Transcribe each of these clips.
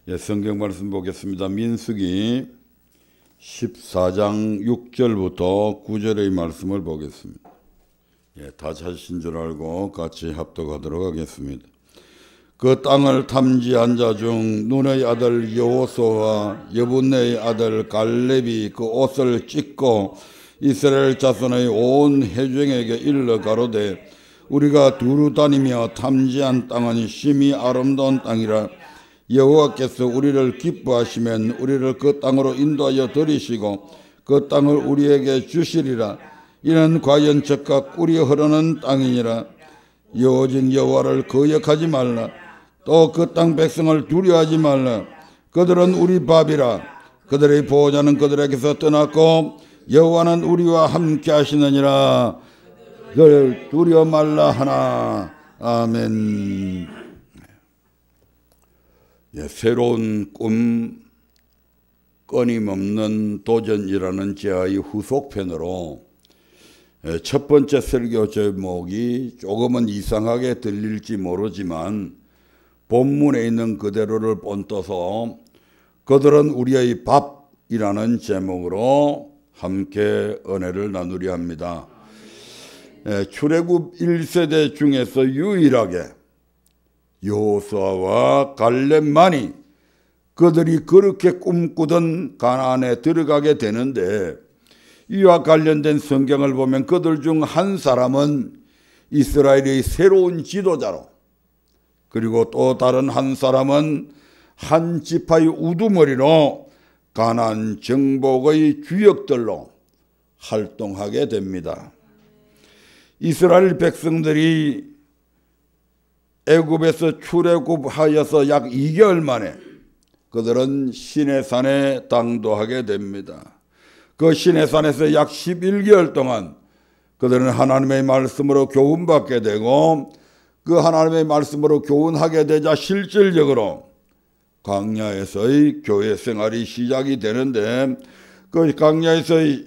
예, 성경 말씀 보겠습니다. 민수기 14장 6절부터 9절의 말씀을 보겠습니다. 예, 다 찾으신 줄 알고 같이 합독하도록 하겠습니다. 그 땅을 탐지한 자 중 눈의 아들 여호수아와 여분네의 아들 갈렙이 그 옷을 찢고 이스라엘 자손의 온 회중에게 일러 가로되 우리가 두루 다니며 탐지한 땅은 심히 아름다운 땅이라 여호와께서 우리를 기뻐하시면 우리를 그 땅으로 인도하여 들이시고 그 땅을 우리에게 주시리라. 이는 과연 젖과 꿀이 흐르는 땅이니라. 여호진 여호와를 거역하지 말라. 또 그 땅 백성을 두려워하지 말라. 그들은 우리 밥이라. 그들의 보호자는 그들에게서 떠났고 여호와는 우리와 함께 하시느니라. 그를 두려워 말라 하나. 아멘. 예, 새로운 꿈 끊임없는 도전이라는 제의 후속편으로 첫 번째 설교 제목이 조금은 이상하게 들릴지 모르지만 본문에 있는 그대로를 본떠서 그들은 우리의 밥이라는 제목으로 함께 은혜를 나누려 합니다. 출애굽 1세대 중에서 유일하게 여호수아와 갈렙만이 그들이 그렇게 꿈꾸던 가나안에 들어가게 되는데, 이와 관련된 성경을 보면 그들 중 한 사람은 이스라엘의 새로운 지도자로, 그리고 또 다른 한 사람은 한 지파의 우두머리로 가나안 정복의 주역들로 활동하게 됩니다. 이스라엘 백성들이 애굽에서 출애굽하여서 약 2개월 만에 그들은 시내산에 당도하게 됩니다. 그 시내산에서 약 11개월 동안 그들은 하나님의 말씀으로 교훈받게 되고, 그 하나님의 말씀으로 교훈하게 되자 실질적으로 광야에서의 교회 생활이 시작이 되는데, 그 광야에서의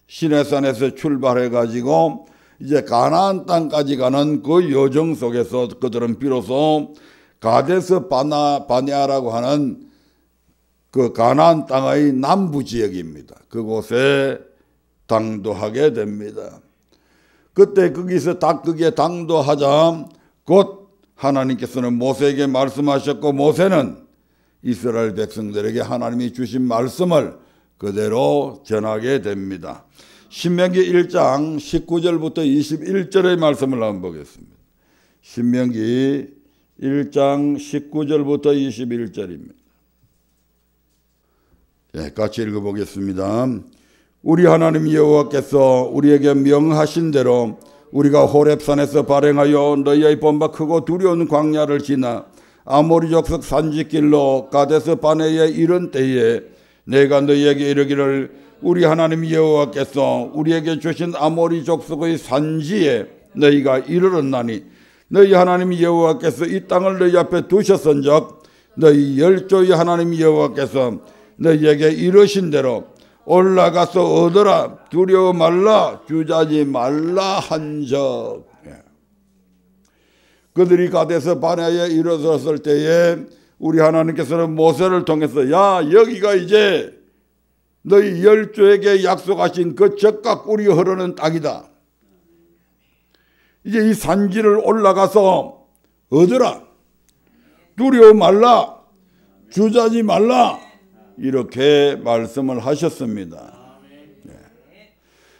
시내산에서 출발해 가지고 이제 가나안 땅까지 가는 그 여정 속에서 그들은 비로소 가데스 바네아라고 하는 그 가나안 땅의 남부 지역입니다. 그곳에 당도하게 됩니다. 그때 거기서 거기에 당도하자 곧 하나님께서는 모세에게 말씀하셨고, 모세는 이스라엘 백성들에게 하나님이 주신 말씀을 그대로 전하게 됩니다. 신명기 1장 19절부터 21절의 말씀을 한번 보겠습니다. 신명기 1장 19절부터 21절입니다. 네, 같이 읽어보겠습니다. 우리 하나님 여호와께서 우리에게 명하신 대로 우리가 호렙산에서 발행하여 너희의 본바 크고 두려운 광야를 지나 아모리 족속 산지길로 가데스 바네에 이른 때에 내가 너희에게 이르기를 우리 하나님 여호와께서 우리에게 주신 아모리 족속의 산지에 너희가 이르렀나니 너희 하나님 여호와께서 이 땅을 너희 앞에 두셨은즉 너희 열조의 하나님 여호와께서 너희에게 이르신 대로 올라가서 얻어라. 두려워 말라. 주저하지 말라 한적. 그들이 가데스 바네아에 이르렀을 때에 우리 하나님께서는 모세를 통해서 야, 여기가 이제 너희 열조에게 약속하신 그 젖과 꿀이 흐르는 땅이다. 이제 이 산지를 올라가서 얻으라. 두려워 말라. 주저하지 말라. 이렇게 말씀을 하셨습니다. 네.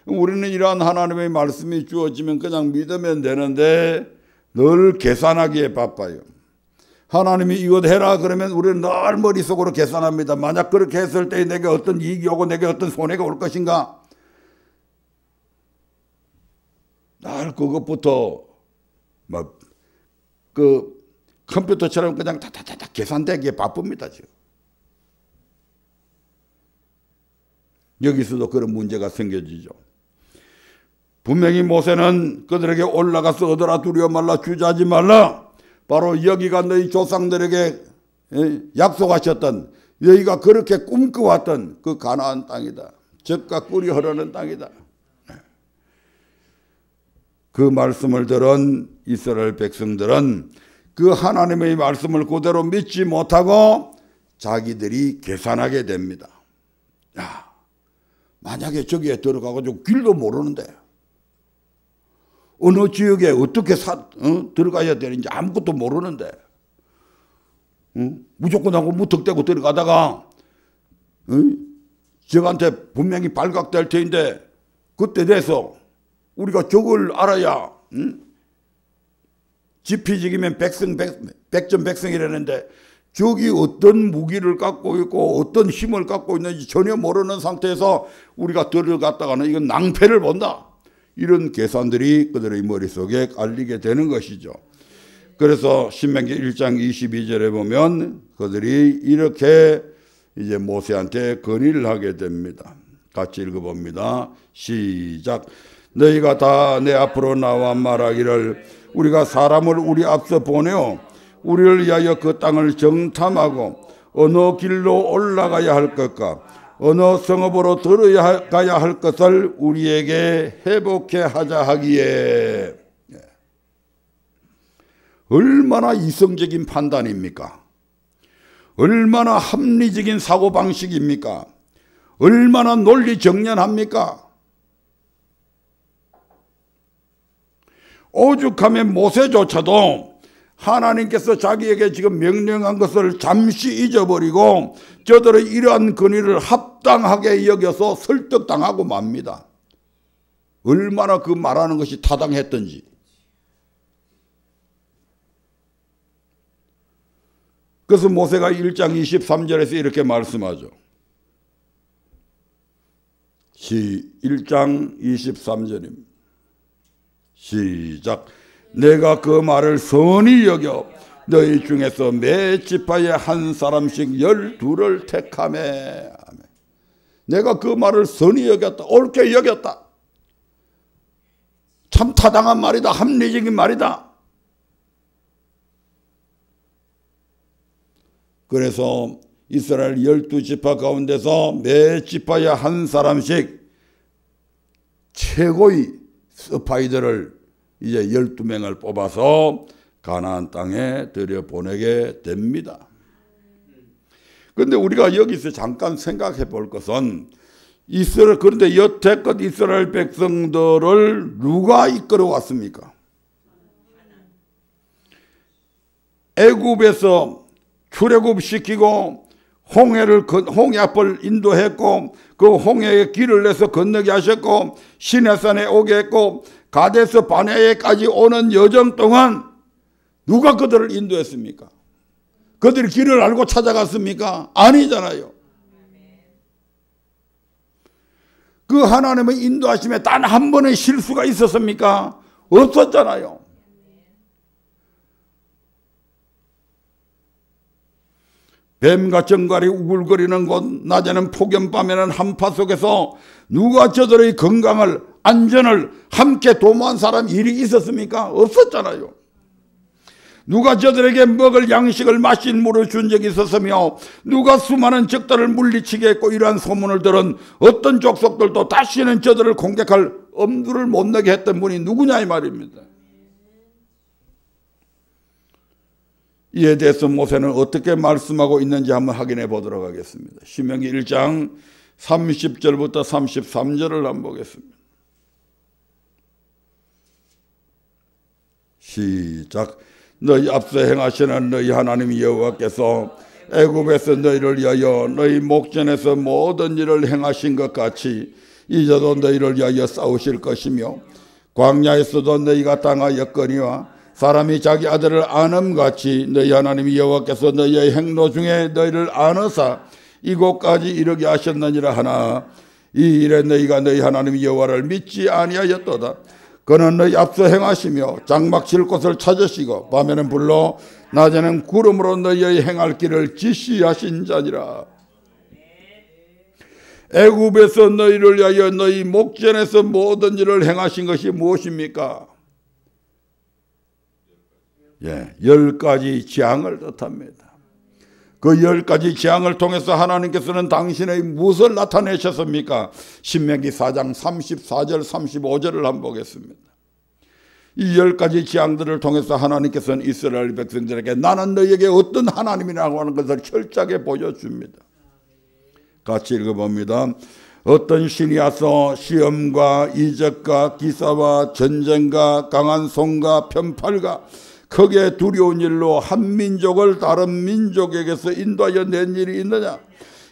우리는 이러한 하나님의 말씀이 주어지면 그냥 믿으면 되는데 늘 계산하기에 바빠요. 하나님이 이것 해라 그러면 우리는 늘 머릿속으로 계산합니다. 만약 그렇게 했을 때 내게 어떤 이익이 오고 내게 어떤 손해가 올 것인가. 늘 그것부터 막 그 컴퓨터처럼 그냥 다다다다 계산되기에 바쁩니다. 지금. 여기서도 그런 문제가 생겨지죠. 분명히 모세는 그들에게 올라가서 얻어라. 두려워 말라. 주저하지 말라. 바로 여기가 너희 조상들에게 약속하셨던, 너희가 그렇게 꿈꿔왔던 그 가나안 땅이다. 젖과 꿀이 흐르는 땅이다. 그 말씀을 들은 이스라엘 백성들은 그 하나님의 말씀을 그대로 믿지 못하고 자기들이 계산하게 됩니다. 야, 만약에 저기에 들어가가지고 길도 모르는데 어느 지역에 어떻게 들어가야 되는지 아무것도 모르는데 무조건 하고 무턱대고 들어가다가 저한테 분명히 발각될 터인데 그때 돼서 우리가 저걸 알아야 지피지기면 백전백승이라는데 저기 어떤 무기를 갖고 있고 어떤 힘을 갖고 있는지 전혀 모르는 상태에서 우리가 들어갔다가는 이건 낭패를 본다. 이런 계산들이 그들의 머릿속에 깔리게 되는 것이죠. 그래서 신명기 1장 22절에 보면 그들이 이렇게 이제 모세한테 건의를 하게 됩니다. 같이 읽어봅니다. 시작. 너희가 다 내 앞으로 나와 말하기를 우리가 사람을 우리 앞서 보내어 우리를 위하여 그 땅을 정탐하고 어느 길로 올라가야 할 것과 어느 성읍으로 들어가야 할 것을 우리에게 회복해 하자 하기에. 얼마나 이성적인 판단입니까? 얼마나 합리적인 사고방식입니까? 얼마나 논리정연합니까? 오죽하면 모세조차도 하나님께서 자기에게 지금 명령한 것을 잠시 잊어버리고 저들의 이러한 건의를 합당하게 여겨서 설득당하고 맙니다. 얼마나 그 말하는 것이 타당했던지. 그래서 모세가 1장 23절에서 이렇게 말씀하죠. 1장 23절입니다. 시작. 내가 그 말을 선히 여겨 너희 중에서 매 지파에 한 사람씩 12를 택하매. 내가 그 말을 선히 여겼다. 옳게 여겼다. 참 타당한 말이다. 합리적인 말이다. 그래서 이스라엘 12지파 가운데서 매 지파에 한 사람씩 최고의 스파이들을 이제 12명을 뽑아서 가나안 땅에 들여보내게 됩니다. 그런데 우리가 여기서 잠깐 생각해 볼 것은 그런데 여태껏 이스라엘 백성들을 누가 이끌어 왔습니까? 애굽에서 출애굽시키고 홍해 앞을 인도했고 그 홍해에 길을 내서 건너게 하셨고 시내산에 오게 했고 가데스 바네아에까지 오는 여정 동안 누가 그들을 인도했습니까? 그들이 길을 알고 찾아갔습니까? 아니잖아요. 그 하나님의 인도하심에 단 한 번의 실수가 있었습니까? 없었잖아요. 뱀과 정갈이 우글거리는 곳, 낮에는 폭염, 밤에는 한파 속에서 누가 저들의 건강을, 안전을 함께 도모한 사람 일이 있었습니까? 없었잖아요. 누가 저들에게 먹을 양식을 마실 물을 준 적이 있었으며 누가 수많은 적들을 물리치게 했고 이러한 소문을 들은 어떤 족속들도 다시는 저들을 공격할 엄두를 못 내게 했던 분이 누구냐 이 말입니다. 이에 대해서 모세는 어떻게 말씀하고 있는지 한번 확인해 보도록 하겠습니다. 신명기 1장 30절부터 33절을 한번 보겠습니다. 시작. 너희 앞서 행하시는 너희 하나님 여호와께서 애굽에서 너희를 위하여 너희 목전에서 모든 일을 행하신 것 같이 이제도 너희를 위하여 싸우실 것이며 광야에서도 너희가 당하였거니와 사람이 자기 아들을 아는같이 너희 하나님 여호와께서 너희의 행로 중에 너희를 아느사 이곳까지 이르게 하셨느니라 하나 이 일에 너희가 너희 하나님 여호와를 믿지 아니하였도다. 그는 너희 앞서 행하시며 장막 칠 곳을 찾으시고 밤에는 불로 낮에는 구름으로 너희의 행할 길을 지시하신 자니라. 애굽에서 너희를 위하여 너희 목전에서 모든 일을 행하신 것이 무엇입니까? 10가지 재앙을 뜻합니다. 그 10가지 재앙을 통해서 하나님께서는 당신의 무엇을 나타내셨습니까? 신명기 4장 34절 35절을 한번 보겠습니다. 이 10가지 재앙들을 통해서 하나님께서는 이스라엘 백성들에게 나는 너희에게 어떤 하나님이라고 하는 것을 철저하게 보여줍니다. 같이 읽어봅니다. 어떤 신이 와서 시험과 이적과 기사와 전쟁과 강한 손과 편팔과 크게 두려운 일로 한 민족을 다른 민족에게서 인도하여 낸 일이 있느냐?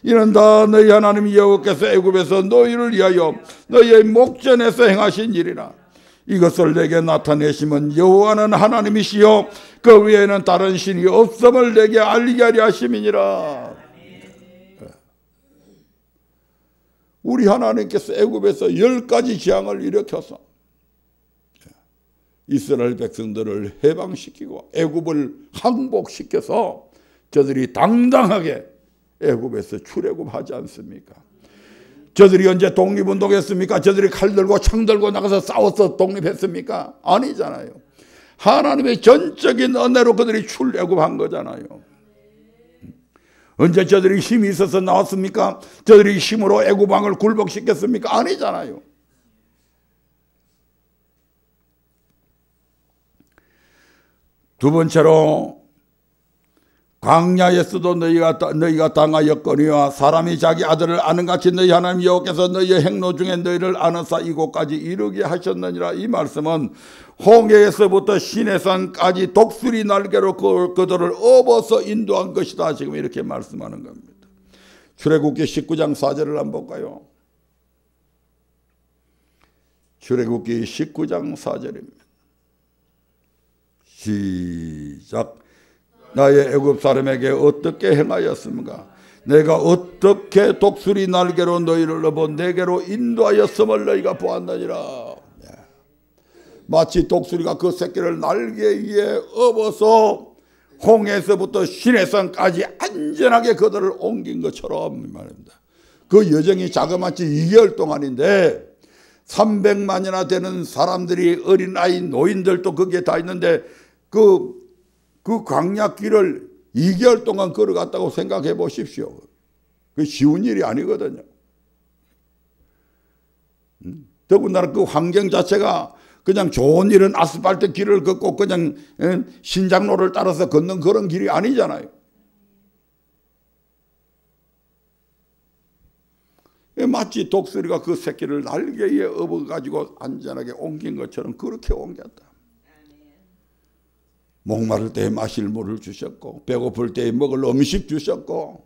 이는 다 너희 하나님 여호와께서 애굽에서 너희를 위하여 너희의 목전에서 행하신 일이라. 이것을 내게 나타내시면 여호와는 하나님이시요 그 외에는 다른 신이 없음을 내게 알리게 하려 하심이니라. 우리 하나님께서 애굽에서 10가지 재앙을 일으켜서 이스라엘 백성들을 해방시키고 애굽을 항복시켜서 저들이 당당하게 애굽에서 출애굽하지 않습니까? 저들이 언제 독립운동했습니까? 저들이 칼 들고 창 들고 나가서 싸워서 독립했습니까? 아니잖아요. 하나님의 전적인 은혜로 그들이 출애굽한 거잖아요. 언제 저들이 힘이 있어서 나왔습니까? 저들이 힘으로 애굽 왕을 굴복시켰습니까? 아니잖아요. 두 번째로 광야에서도 너희가 당하였거니와 사람이 자기 아들을 아는 같이 너희 하나님 여호와께서 너희의 행로 중에 너희를 아는사 이곳까지 이르게 하셨느니라. 이 말씀은 홍해에서부터 시내산까지 독수리 날개로 그들을 업어서 인도한 것이다. 지금 이렇게 말씀하는 겁니다. 출애굽기 19장 4절을 한번 볼까요? 출애굽기 19장 4절입니다. 시작. 나의 애굽 사람에게 어떻게 행하였습니까? 내가 어떻게 독수리 날개로 너희를 업어 내게로 인도하였음을 너희가 보았느니라. 마치 독수리가 그 새끼를 날개 위에 업어서 홍해에서부터 시내산까지 안전하게 그들을 옮긴 것처럼 말입니다. 그 여정이 자그마치 2개월 동안인데 300만이나 되는 사람들이 어린아이 노인들도 거기에 다 있는데 그 광야길을 2개월 동안 걸어갔다고 생각해 보십시오. 그 쉬운 일이 아니거든요. 더군다나 그 환경 자체가 그냥 좋은 일은 아스팔트 길을 걷고 그냥 신장로를 따라서 걷는 그런 길이 아니잖아요. 마치 독수리가 그 새끼를 날개 위에 업어가지고 안전하게 옮긴 것처럼 그렇게 옮겼다. 목마를 때에 마실 물을 주셨고 배고플 때에 먹을 음식 주셨고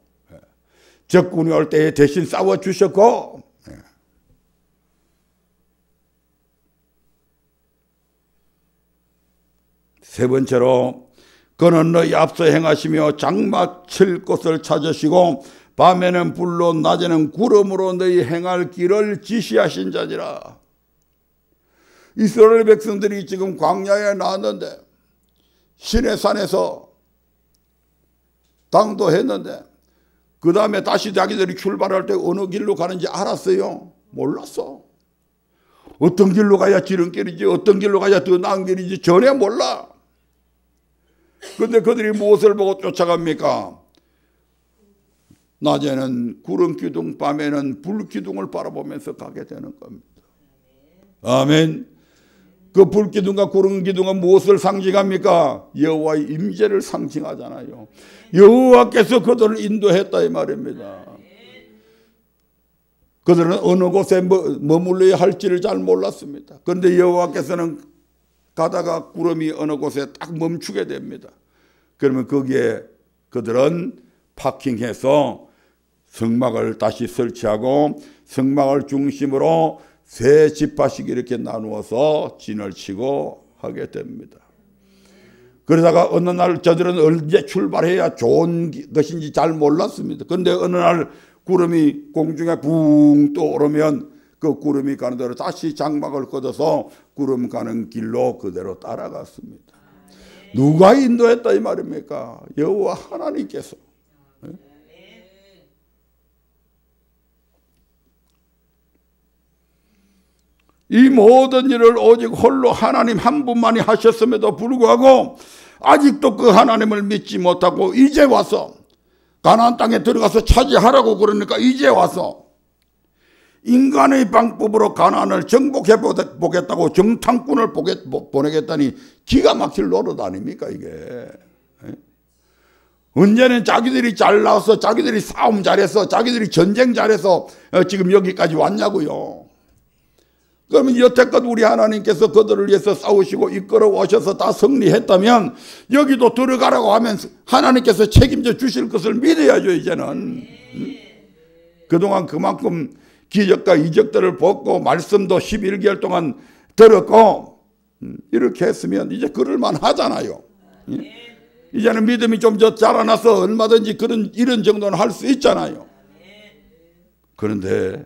적군이 올 때에 대신 싸워주셨고 세 번째로 그는 너희 앞서 행하시며 장막 칠 곳을 찾으시고 밤에는 불로 낮에는 구름으로 너희 행할 길을 지시하신 자니라. 이스라엘 백성들이 지금 광야에 나왔는데 시내산에서 당도했는데 그 다음에 다시 자기들이 출발할 때 어느 길로 가는지 알았어요? 몰랐어. 어떤 길로 가야 지름길이지 어떤 길로 가야 더 나은 길이지 전혀 몰라. 그런데 그들이 무엇을 보고 쫓아갑니까? 낮에는 구름 기둥, 밤에는 불 기둥을 바라보면서 가게 되는 겁니다. 아멘. 그 불 기둥과 구름 기둥은 무엇을 상징합니까? 여호와의 임재를 상징하잖아요. 여호와께서 그들을 인도했다 이 말입니다. 그들은 어느 곳에 머물러야 할지를 잘 몰랐습니다. 그런데 여호와께서는 가다가 구름이 어느 곳에 딱 멈추게 됩니다. 그러면 거기에 그들은 파킹해서 성막을 다시 설치하고 성막을 중심으로 세 지파씩 이렇게 나누어서 진을 치고 하게 됩니다. 그러다가 어느 날 저들은 언제 출발해야 좋은 것인지 잘 몰랐습니다. 그런데 어느 날 구름이 공중에 붕 떠오르면 그 구름이 가는 대로 다시 장막을 걷어서 구름 가는 길로 그대로 따라갔습니다. 누가 인도했다 이 말입니까? 여호와 하나님께서. 이 모든 일을 오직 홀로 하나님 한 분만이 하셨음에도 불구하고 아직도 그 하나님을 믿지 못하고 이제 와서 가나안 땅에 들어가서 차지하라고 그러니까 이제 와서 인간의 방법으로 가나안을 정복해 보겠다고 정탐꾼을 보내겠다니 기가 막힐 노릇 아닙니까 이게. 언제는 자기들이 잘나서 자기들이 싸움 잘해서 자기들이 전쟁 잘해서 지금 여기까지 왔냐고요. 그러면 여태껏 우리 하나님께서 그들을 위해서 싸우시고 이끌어 오셔서 다 승리했다면 여기도 들어가라고 하면 하나님께서 책임져 주실 것을 믿어야죠 이제는. 그동안 그만큼 기적과 이적들을 벗고 말씀도 11개월 동안 들었고 이렇게 했으면 이제 그럴만 하잖아요. 이제는 믿음이 좀 자라나서 얼마든지 이런 정도는 할 수 있잖아요. 그런데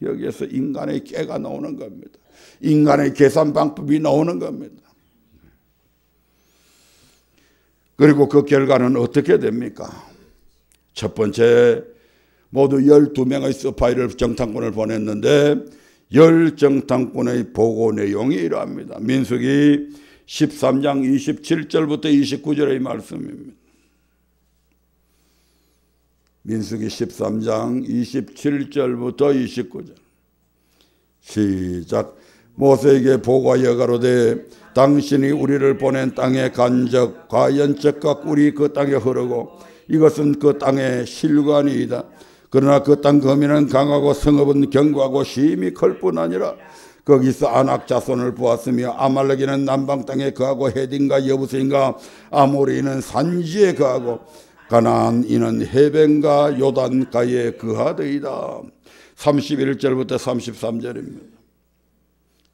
여기에서 인간의 깨가 나오는 겁니다. 인간의 계산 방법이 나오는 겁니다. 그리고 그 결과는 어떻게 됩니까? 첫 번째, 모두 12명의 스파이를 정탐꾼을 보냈는데 10정탐꾼의 보고 내용이 이러합니다. 민수기 13장 27절부터 29절의 말씀입니다. 민수기 13장 27절부터 29절 시작. 모세에게 보고하여 가로되 당신이 우리를 보낸 땅의 간적 과연적과 꿀이 그 땅에 흐르고 이것은 그 땅의 실관이이다. 그러나 그 땅 거민은 강하고 성읍은 견고하고 심히 클 뿐 아니라 거기서 아낙 자손을 보았으며 아말렉이는 남방 땅에 거하고 헤딘과 여부스인과 아모리는 산지에 거하고 가나안인은 해변과 요단가에 거하더이다. 31절부터 33절입니다.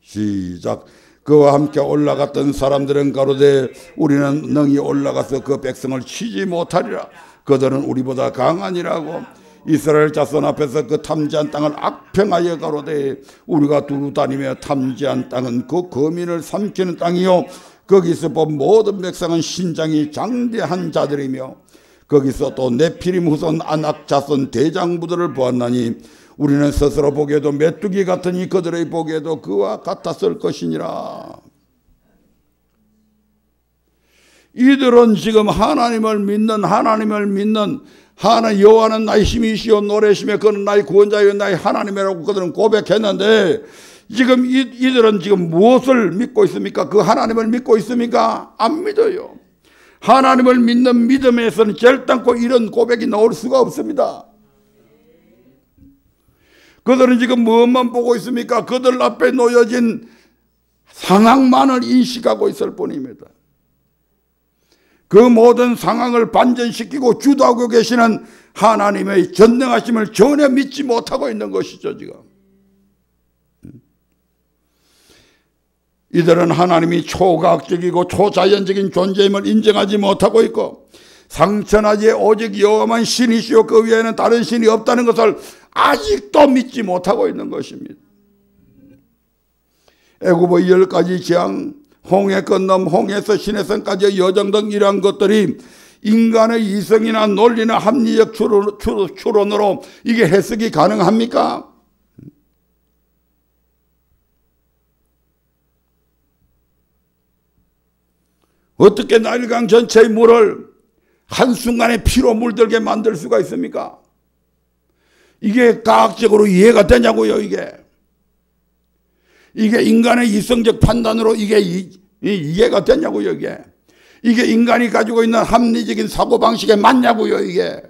시작. 그와 함께 올라갔던 사람들은 가로되 우리는 능히 올라가서 그 백성을 치지 못하리라. 그들은 우리보다 강하니라고. 이스라엘 자손 앞에서 그 탐지한 땅을 악평하여 가로되 우리가 두루 다니며 탐지한 땅은 그 거민을 삼키는 땅이요 거기서 본 모든 백성은 신장이 장대한 자들이며 거기서 또 네피림 후손 아낙 자손 대장부들을 보았나니 우리는 스스로 보기에도 메뚜기 같으니 그들의 보기에도 그와 같았을 것이니라. 이들은 지금 하나님을 믿는 하나님 여호와는 나의 힘이시오 노래시며 그는 나의 구원자여 나의 하나님이라고 그들은 고백했는데 지금 이들은 지금 무엇을 믿고 있습니까? 그 하나님을 믿고 있습니까? 안 믿어요. 하나님을 믿는 믿음에서는 결단코 이런 고백이 나올 수가 없습니다. 그들은 지금 무엇만 보고 있습니까? 그들 앞에 놓여진 상황만을 인식하고 있을 뿐입니다. 그 모든 상황을 반전시키고 주도하고 계시는 하나님의 전능하심을 전혀 믿지 못하고 있는 것이죠 지금. 이들은 하나님이 초과학적이고 초자연적인 존재임을 인정하지 못하고 있고 상천하지에 오직 여호와만 신이시오 그 외에는 다른 신이 없다는 것을 아직도 믿지 못하고 있는 것입니다. 애굽의 10가지 재앙, 홍해 건너 홍해에서 시내성까지의 여정 등 이러한 것들이 인간의 이성이나 논리나 합리적 추론으로 이게 해석이 가능합니까? 어떻게 나일강 전체의 물을 한순간에 피로 물들게 만들 수가 있습니까? 이게 과학적으로 이해가 되냐고요 이게 인간의 이성적 판단으로 이게 이해가 되냐고요 이게 인간이 가지고 있는 합리적인 사고방식에 맞냐고요 이게.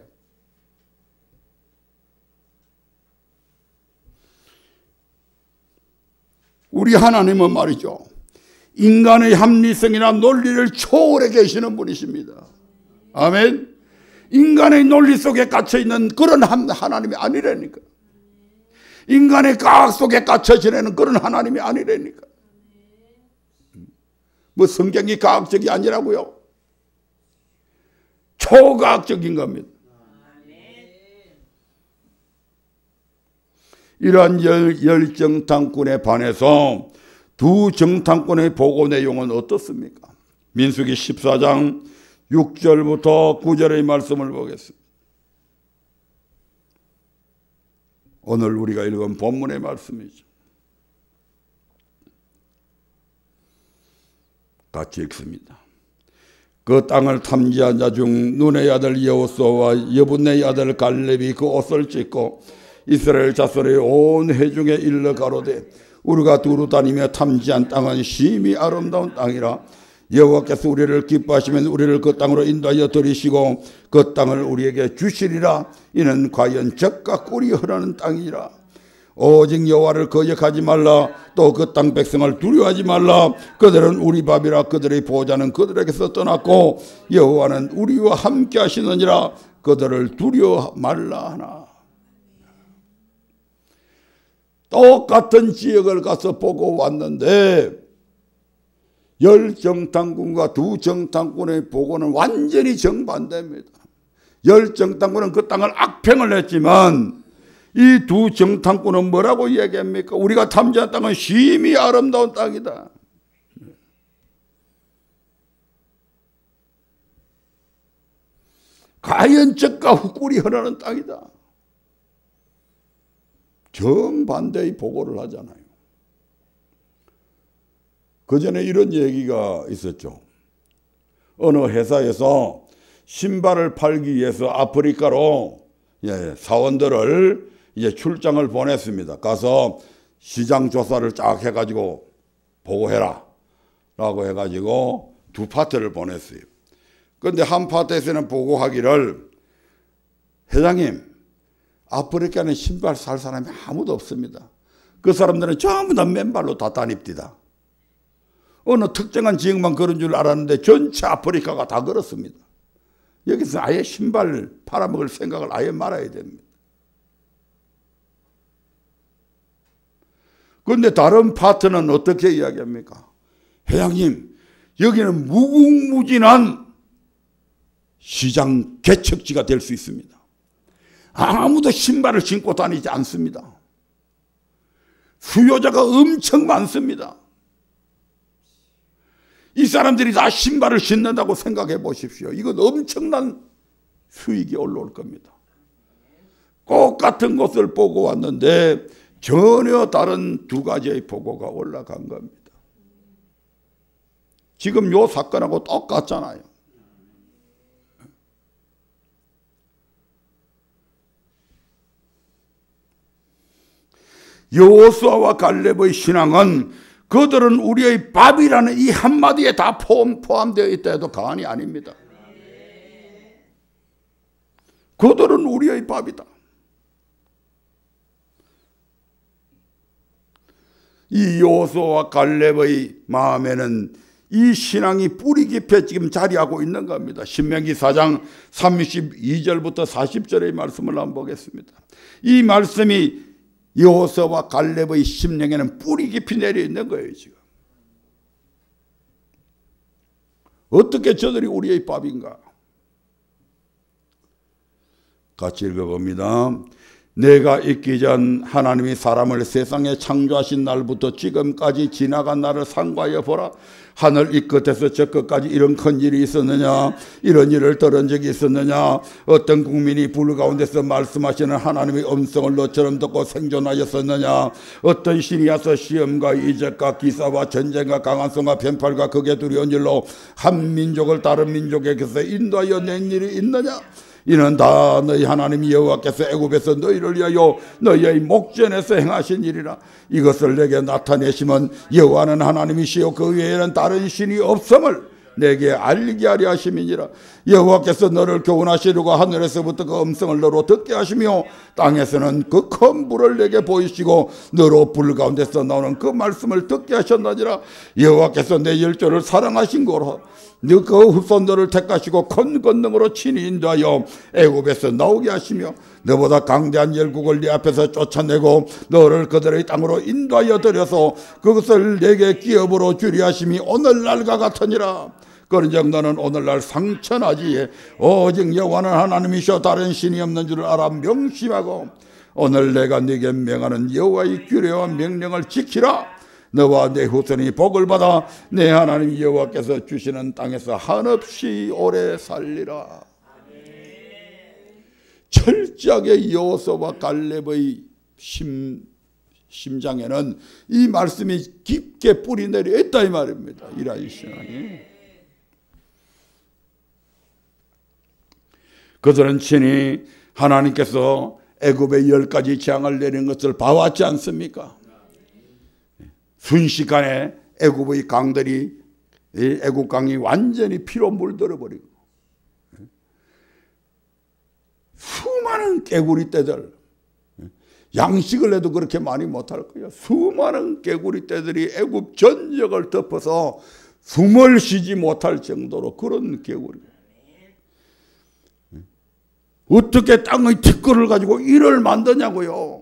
우리 하나님은 말이죠 인간의 합리성이나 논리를 초월해 계시는 분이십니다. 아멘. 인간의 논리 속에 갇혀있는 그런 하나님이 아니라니까. 인간의 과학 속에 갇혀 지내는 그런 하나님이 아니라니까. 뭐 성경이 과학적이 아니라고요. 초과학적인 겁니다. 이러한 열 정탐꾼에 반해서 두 정탐꾼의 보고 내용은 어떻습니까? 민수기 14장 6절부터 9절의 말씀을 보겠습니다. 오늘 우리가 읽은 본문의 말씀이죠. 같이 읽습니다. 그 땅을 탐지한 자 중 눈의 아들 여호수아와 여분의 아들 갈렙이 그 옷을 찢고 이스라엘 자손의 온 회중에 일러 가로되 우리가 두루 다니며 탐지한 땅은 심히 아름다운 땅이라. 여호와께서 우리를 기뻐하시면 우리를 그 땅으로 인도하여 들이시고 그 땅을 우리에게 주시리라. 이는 과연 젖과 꿀이 흐르는 땅이라. 오직 여호와를 거역하지 말라. 또 그 땅 백성을 두려워하지 말라. 그들은 우리 밥이라. 그들의 보호자는 그들에게서 떠났고 여호와는 우리와 함께 하시느니라. 그들을 두려워 말라 하나. 똑같은 지역을 가서 보고 왔는데 10정탐꾼과 2정탐꾼의 보고는 완전히 정반대입니다. 10정탐꾼은 그 땅을 악평을 했지만 이 2정탐꾼은 뭐라고 얘기합니까? 우리가 탐지한 땅은 심히 아름다운 땅이다. 과연 젖과 꿀이 흐르는 땅이다. 정반대의 보고를 하잖아요. 그 전에 이런 얘기가 있었죠. 어느 회사에서 신발을 팔기 위해서 아프리카로 사원들을 이제 출장을 보냈습니다. 가서 시장 조사를 쫙 해가지고 보고해라 라고 해가지고 2파트를 보냈어요. 그런데 한 파트에서는 보고하기를 회장님, 아프리카는 신발 살 사람이 아무도 없습니다. 그 사람들은 전부 다 맨발로 다 다닙니다. 어느 특정한 지역만 그런 줄 알았는데 전체 아프리카가 다 그렇습니다. 여기서 아예 신발 팔아먹을 생각을 아예 말아야 됩니다. 그런데 다른 파트는 어떻게 이야기합니까? 회장님, 여기는 무궁무진한 시장 개척지가 될 수 있습니다. 아무도 신발을 신고 다니지 않습니다. 수요자가 엄청 많습니다. 이 사람들이 다 신발을 신는다고 생각해 보십시오. 이건 엄청난 수익이 올라올 겁니다. 똑같은 것을 보고 왔는데 전혀 다른 2가지의 보고가 올라간 겁니다. 지금 요 사건하고 똑같잖아요. 여호수아와 갈렙의 신앙은 그들은 우리의 밥이라는 이 한마디에 다 포함되어 있다 해도 과언이 아닙니다. 그들은 우리의 밥이다. 이 여호수아와 갈렙의 마음에는 이 신앙이 뿌리 깊게 지금 자리하고 있는 겁니다. 신명기 4장 32절부터 40절의 말씀을 한번 보겠습니다. 이 말씀이 여호수아와 갈렙의 심령에는 뿌리 깊이 내려 있는 거예요. 지금 어떻게 저들이 우리의 밥인가? 같이 읽어봅니다. 내가 있기 전 하나님이 사람을 세상에 창조하신 날부터 지금까지 지나간 날을 상고하여 보라. 하늘 이 끝에서 저 끝까지 이런 큰 일이 있었느냐? 이런 일을 들은 적이 있었느냐? 어떤 국민이 불 가운데서 말씀하시는 하나님의 음성을 너처럼 듣고 생존하였었느냐? 어떤 신이 와서 시험과 이적과 기사와 전쟁과 강한 성과 편팔과 극에 두려운 일로 한 민족을 다른 민족에게서 인도하여 낸 일이 있느냐? 이는 다 너희 하나님 여호와께서 애굽에서 너희를 위하여 너희의 목전에서 행하신 일이라. 이것을 내게 나타내시면 여호와는 하나님이시요 그 외에는 다른 신이 없음을 내게 알게 하려 하심이니라. 여호와께서 너를 교훈하시려고 하늘에서부터 그 음성을 너로 듣게 하시며 땅에서는 그 큰 불을 내게 보이시고 너로 불 가운데서 나오는 그 말씀을 듣게 하셨나니라. 여호와께서 내 열조를 사랑하신 거로 그 후손들을 택하시고 큰 권능으로 친히 인도하여 애굽에서 나오게 하시며 너보다 강대한 열국을 네 앞에서 쫓아내고 너를 그들의 땅으로 인도하여 들여서 그것을 내게 기업으로 주리 하심이 오늘날과 같으니라. 그런즉 너는 오늘날 상천하지 오직 여호와는 하나님이시여 다른 신이 없는 줄을 알아 명심하고 오늘 내가 네게 명하는 여호와의 규례와 명령을 지키라. 너와 내 후손이 복을 받아 내 하나님 여호와께서 주시는 땅에서 한없이 오래 살리라. 철저하게 여호수아와 갈렙의 심장에는 이 말씀이 깊게 뿌리 내려 있다 이 말입니다. 이러한 신앙이. 그들은 친히 하나님께서 애굽의 10가지 재앙을 내린 것을 봐왔지 않습니까? 순식간에 애굽의 강들이, 애굽 강이 완전히 피로 물들어 버리고, 수많은 개구리 떼들, 양식을 해도 그렇게 많이 못할 거예요. 수많은 개구리 떼들이 애굽 전역을 덮어서 숨을 쉬지 못할 정도로 그런 개구리. 어떻게 땅의 티끌을 가지고 이를 만드냐고요.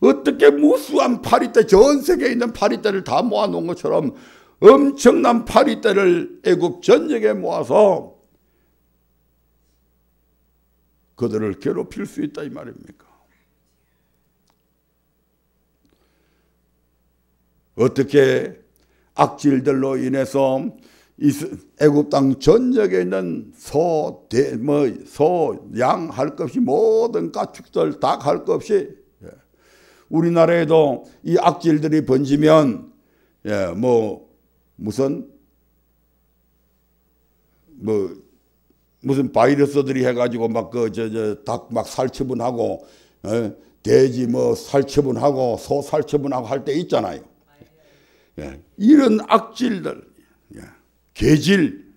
어떻게 무수한 파리떼, 전 세계에 있는 파리떼를 다 모아놓은 것처럼 엄청난 파리떼를 애굽 전역에 모아서 그들을 괴롭힐 수 있다 이 말입니까? 어떻게 악질들로 인해서 애굽 땅 전역에 있는 소, 양 할 것 없이 모든 가축들 닭 할 것 없이, 우리나라에도 이 악질들이 번지면 무슨 바이러스들이 해가지고 막 닭 막 살처분하고, 돼지 살처분하고 소 살처분하고 할 때 있잖아요. 이런 악질들, 계질,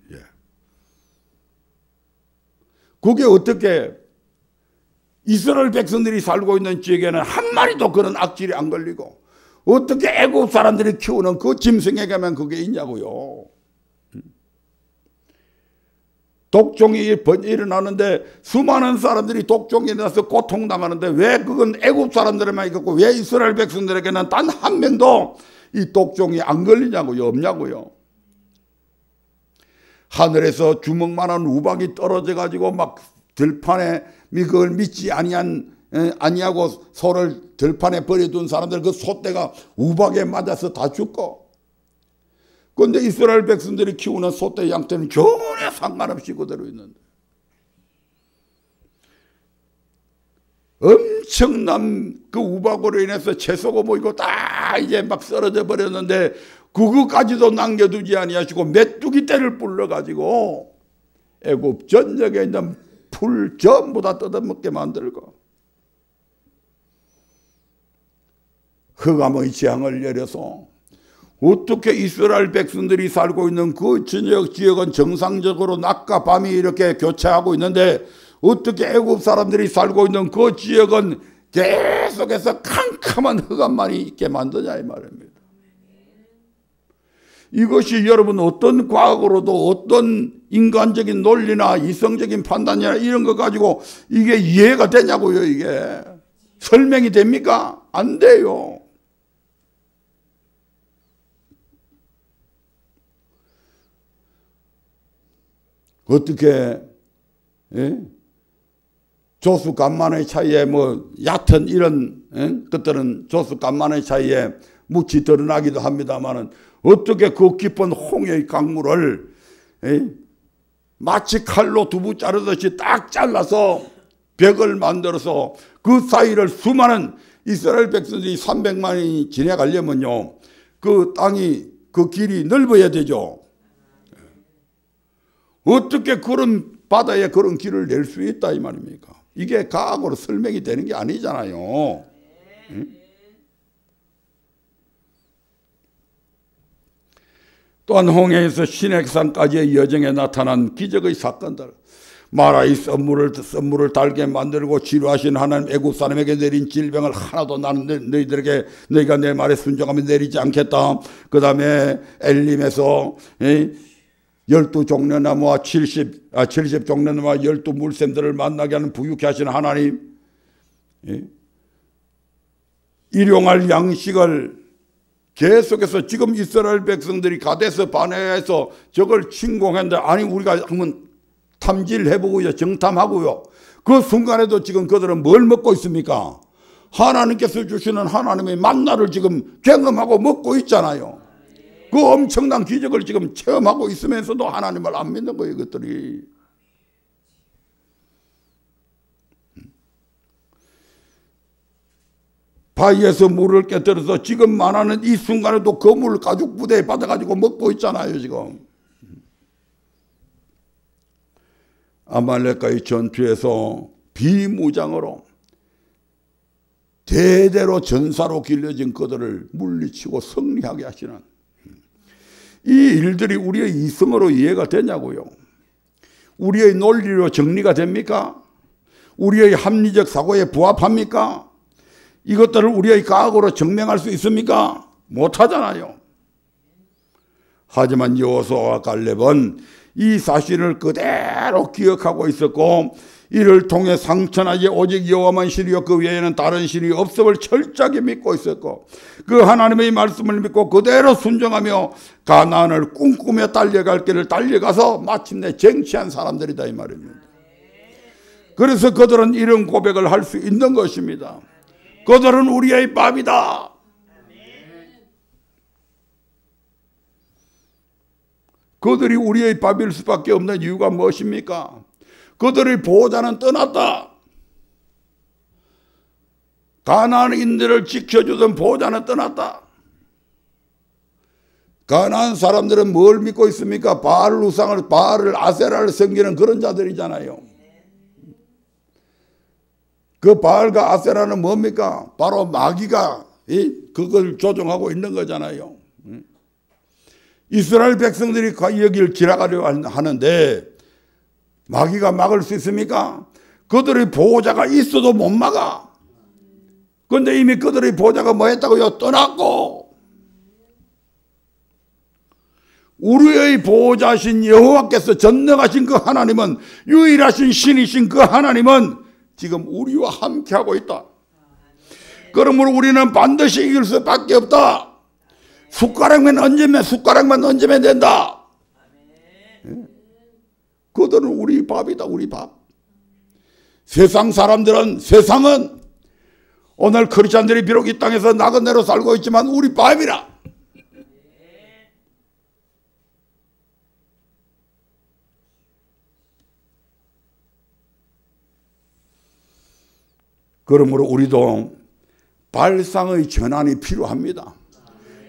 그게 어떻게 이스라엘 백성들이 살고 있는 지역에는 한 마리도 그런 악질이 안 걸리고 어떻게 애굽 사람들이 키우는 그 짐승에게만 그게 있냐고요. 독종이 일어나는데 수많은 사람들이 독종이 일어나서 고통당하는데 왜 그건 애굽 사람들에만 있고 왜 이스라엘 백성들에게는 단 한 명도 이 독종이 안 걸리냐고요. 없냐고요. 하늘에서 주먹만한 우박이 떨어져 가지고 막 들판에 그걸 믿지 아니하고 소를 들판에 버려둔 사람들, 그 소떼가 우박에 맞아서 다 죽고, 그런데 이스라엘 백성들이 키우는 소떼 양떼는 전혀 상관없이 그대로 있는데, 엄청난 그 우박으로 인해서 채소가 모이고 다 이제 막 썰어져 버렸는데 그거까지도 남겨두지 아니하시고 메뚜기 떼를 불러가지고 애굽 전역에 있는 풀 전부 다 뜯어먹게 만들고 흑암의 재앙을 내려서 어떻게 이스라엘 백성들이 살고 있는 그 지역은 정상적으로 낮과 밤이 이렇게 교차하고 있는데 어떻게 애굽 사람들이 살고 있는 그 지역은 계속해서 캄캄한 흑암만이 있게 만드냐 이 말입니다. 이것이 여러분 어떤 과학으로도 어떤 인간적인 논리나 이성적인 판단이나 이런 거 가지고 이게 이해가 되냐고요. 이게 설명이 됩니까? 안 돼요. 어떻게 조수 간만의 차이에 얕은 이런 것들은 조수 간만의 차이에 묻이 드러나기도 합니다만은 어떻게 그 깊은 홍해의 강물을 마치 칼로 두부 자르듯이 딱 잘라서 벽을 만들어서 그 사이를 수많은 이스라엘 백성들이 300만이 지나가려면요 그 땅이 그 길이 넓어야 되죠. 어떻게 그런 바다에 그런 길을 낼 수 있다 이 말입니까? 이게 과학으로 설명이 되는 게 아니잖아요. 또한 홍해에서 시내산까지의 여정에 나타난 기적의 사건들, 마라의 썸물을 달게 만들고 치료하신 하나님, 애굽 사람에게 내린 질병을 하나도 나는 너희들에게 너희가 내 말에 순종하면 내리지 않겠다. 그 다음에 엘림에서 12종려나무와 70종려나무와 12물샘들을 만나게 하는 부유케 하시는 하나님, 일용할 양식을 계속해서 지금 이스라엘 백성들이 가데스 바네아에서 저걸 침공했는데, 아니 우리가 한번 탐지해보고요, 정탐하고요, 그 순간에도 지금 그들은 뭘 먹고 있습니까? 하나님께서 주시는 하나님의 만나를 지금 경험하고 먹고 있잖아요. 그 엄청난 기적을 지금 체험하고 있으면서도 하나님을 안 믿는 거예요, 이것들이. 바위에서 물을 깨뜨려서 지금 말하는 이 순간에도 그 물을 가죽 부대에 받아가지고 먹고 있잖아요, 지금. 아말렉과의 전투에서 비무장으로 대대로 전사로 길러진 그들을 물리치고 승리하게 하시는 이 일들이 우리의 이성으로 이해가 되냐고요. 우리의 논리로 정리가 됩니까? 우리의 합리적 사고에 부합합니까? 이것들을 우리의 과학으로 증명할 수 있습니까? 못하잖아요. 하지만 여호수아와 갈렙은 이 사실을 그대로 기억하고 있었고 이를 통해 상천하지 오직 여호와만 신이요 그 외에는 다른 신이 없음을 철저하게 믿고 있었고 그 하나님의 말씀을 믿고 그대로 순종하며 가나안을 꿈꾸며 달려갈 길을 달려가서 마침내 쟁취한 사람들이다 이 말입니다. 그래서 그들은 이런 고백을 할 수 있는 것입니다. 그들은 우리의 밥이다. 그들이 우리의 밥일 수밖에 없는 이유가 무엇입니까? 그들의 보호자는 떠났다. 가나안인들을 지켜주던 보호자는 떠났다. 가나안 사람들은 뭘 믿고 있습니까? 바알 우상을, 바알을, 아세라를 섬기는 그런 자들이잖아요. 그 바알과 아세라는 뭡니까? 바로 마귀가 그걸 조종하고 있는 거잖아요. 이스라엘 백성들이 여기를 지나가려 하는데 마귀가 막을 수 있습니까? 그들의 보호자가 있어도 못 막아. 그런데 이미 그들의 보호자가 뭐 했다고요? 떠났고 우리의 보호자신 여호와께서 전능하신 그 하나님은 유일하신 신이신 그 하나님은 지금 우리와 함께하고 있다. 그러므로 우리는 반드시 이길 수밖에 없다. 숟가락만 얹으면 된다. 그들은 우리 밥이다. 우리 밥. 세상은 오늘 크리스찬들이 비록 이 땅에서 나그네로 살고 있지만 우리 밥이라. 그러므로 우리도 발상의 전환이 필요합니다.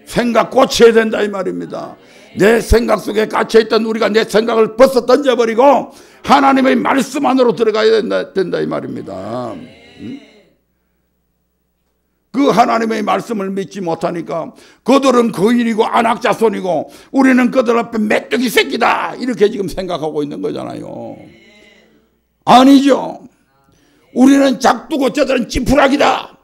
생각 고쳐야 된다 이 말입니다. 내 생각 속에 갇혀있던 우리가 내 생각을 벗어 던져버리고 하나님의 말씀 안으로 들어가야 된다 이 말입니다. 그 하나님의 말씀을 믿지 못하니까 그들은 거인이고 안악자손이고 우리는 그들 앞에 메뚜기 새끼다 이렇게 지금 생각하고 있는 거잖아요. 아니죠. 우리는 작두고 저들은 찌푸라기다.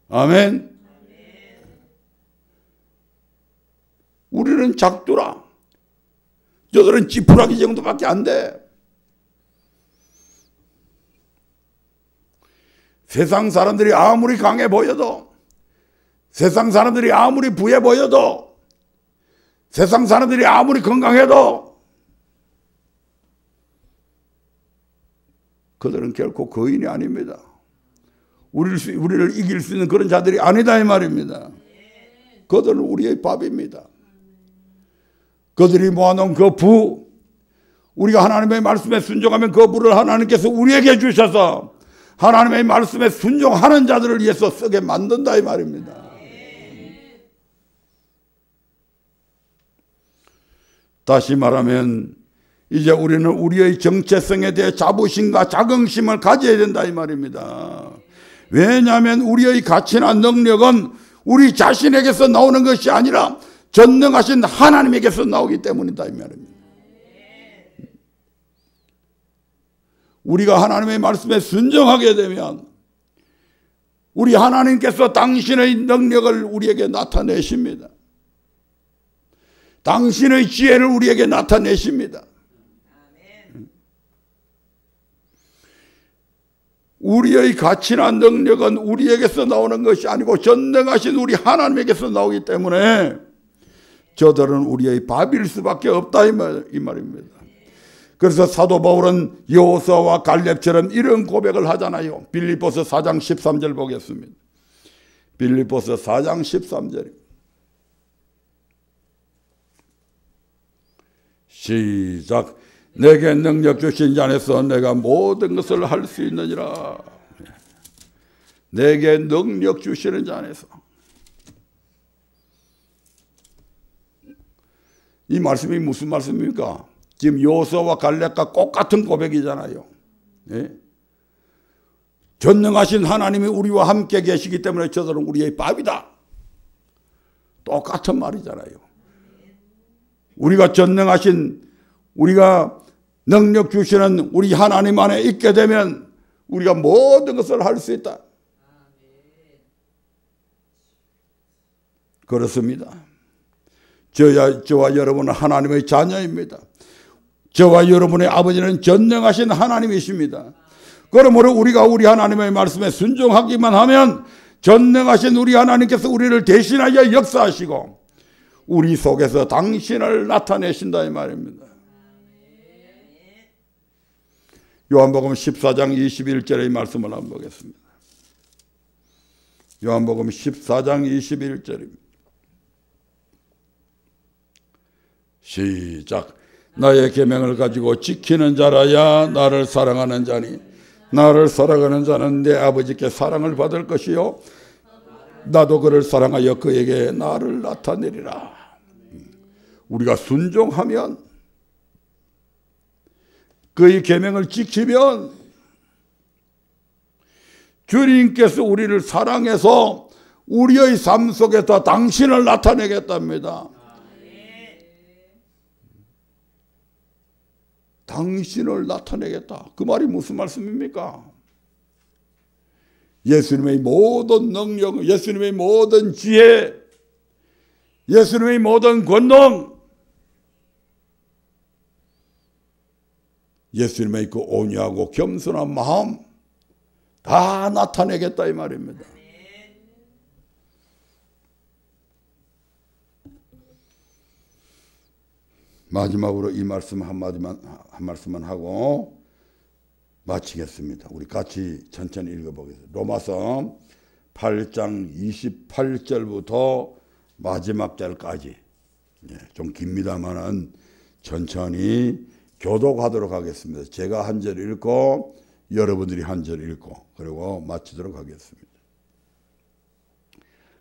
아멘. 우리는 작두라. 저들은 찌푸라기 정도밖에 안 돼. 세상 사람들이 아무리 강해 보여도, 세상 사람들이 아무리 부해 보여도, 세상 사람들이 아무리 건강해도 그들은 결코 거인이 아닙니다. 우리를 이길 수 있는 그런 자들이 아니다 이 말입니다. 그들은 우리의 밥입니다. 그들이 모아놓은 그 부, 우리가 하나님의 말씀에 순종하면 그 부를 하나님께서 우리에게 주셔서 하나님의 말씀에 순종하는 자들을 위해서 쓰게 만든다 이 말입니다. 다시 말하면 이제 우리는 우리의 정체성에 대해 자부심과 자긍심을 가져야 된다 이 말입니다. 왜냐하면 우리의 가치나 능력은 우리 자신에게서 나오는 것이 아니라 전능하신 하나님에게서 나오기 때문이다 이 말입니다. 우리가 하나님의 말씀에 순종하게 되면 우리 하나님께서 당신의 능력을 우리에게 나타내십니다. 당신의 지혜를 우리에게 나타내십니다. 우리의 가치나 능력은 우리에게서 나오는 것이 아니고 전능하신 우리 하나님에게서 나오기 때문에 저들은 우리의 밥일 수밖에 없다 이 말입니다. 그래서 사도 바울은 여호수아와 갈렙처럼 이런 고백을 하잖아요. 빌립보서 4장 13절 보겠습니다. 빌립보서 4장 13절 시작. 내게 능력 주신 자 안에서 내가 모든 것을 할 수 있느니라. 내게 능력 주시는 자 안에서. 이 말씀이 무슨 말씀입니까? 지금 여호수아와 갈렙과 똑같은 고백이잖아요. 예? 전능하신 하나님이 우리와 함께 계시기 때문에 저들은 우리의 밥이다. 똑같은 말이잖아요. 우리가 전능하신, 우리가 능력 주시는 우리 하나님 안에 있게 되면 우리가 모든 것을 할 수 있다. 그렇습니다. 저와 여러분은 하나님의 자녀입니다. 저와 여러분의 아버지는 전능하신 하나님이십니다. 그러므로 우리가 우리 하나님의 말씀에 순종하기만 하면 전능하신 우리 하나님께서 우리를 대신하여 역사하시고 우리 속에서 당신을 나타내신다 이 말입니다. 요한복음 14장 21절의 말씀을 한번 보겠습니다. 요한복음 14장 21절입니다. 시작. 나의 계명을 가지고 지키는 자라야 나를 사랑하는 자니 나를 사랑하는 자는 내 아버지께 사랑을 받을 것이요 나도 그를 사랑하여 그에게 나를 나타내리라. 우리가 순종하면, 그의 계명을 지키면 주님께서 우리를 사랑해서 우리의 삶 속에서 당신을 나타내겠답니다. 당신을 나타내겠다. 그 말이 무슨 말씀입니까? 예수님의 모든 능력, 예수님의 모든 지혜, 예수님의 모든 권능, 예수님의 그 온유하고 겸손한 마음 다 나타내겠다 이 말입니다. 마지막으로 이 말씀 한 말씀만 하고 마치겠습니다. 우리 같이 천천히 읽어보겠습니다. 로마서 8장 28절부터 마지막 절까지, 좀 깁니다만은 천천히 교독하도록 하겠습니다. 제가 한 절 읽고 여러분들이 한 절 읽고 그리고 마치도록 하겠습니다.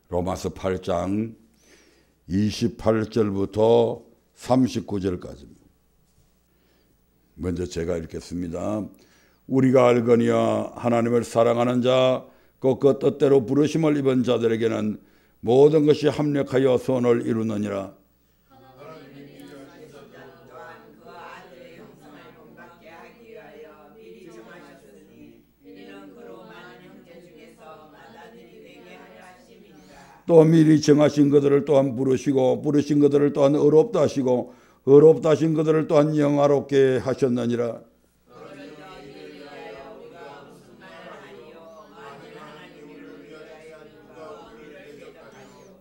로마서 8장 28절부터 39절까지입니다. 먼저 제가 읽겠습니다. 우리가 알거니와 하나님을 사랑하는 자, 그 뜻대로 부르심을 입은 자들에게는 모든 것이 합력하여 선을 이루느니라. 또 미리 정하신 그들을 또한 부르시고 부르신 그들을 또한 의롭다 하시고 의롭다 하신 그들을 또한 영화롭게 하셨느니라.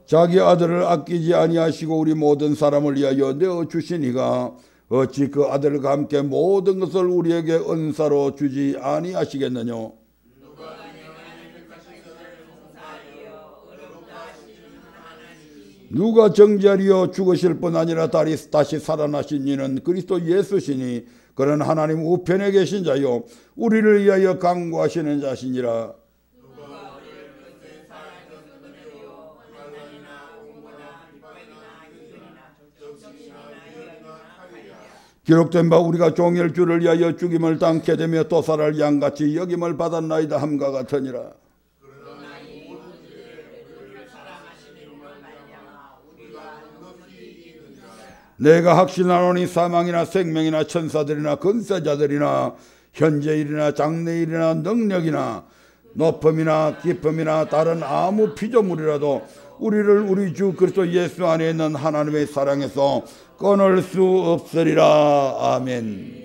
자기 아들을 아끼지 아니하시고 우리 모든 사람을 위하여 내어 주시니가 어찌 그 아들과 함께 모든 것을 우리에게 은사로 주지 아니하시겠느냐. 누가 정죄하리요? 죽으실 뿐 아니라 다시 살아나신 이는 그리스도 예수시니 그는 하나님 우편에 계신 자요 우리를 위하여 강구하시는 자시니라. 기록된 바 우리가 종일 주를 위하여 죽임을 당케 되며 또 살할 양같이 여김을 받았나이다 함과 같으니라. 내가 확신하노니 사망이나 생명이나 천사들이나 근세자들이나 현재일이나 장래일이나 능력이나 높음이나 깊음이나 다른 아무 피조물이라도 우리를 우리 주 그리스도 예수 안에 있는 하나님의 사랑에서 끊을 수 없으리라. 아멘.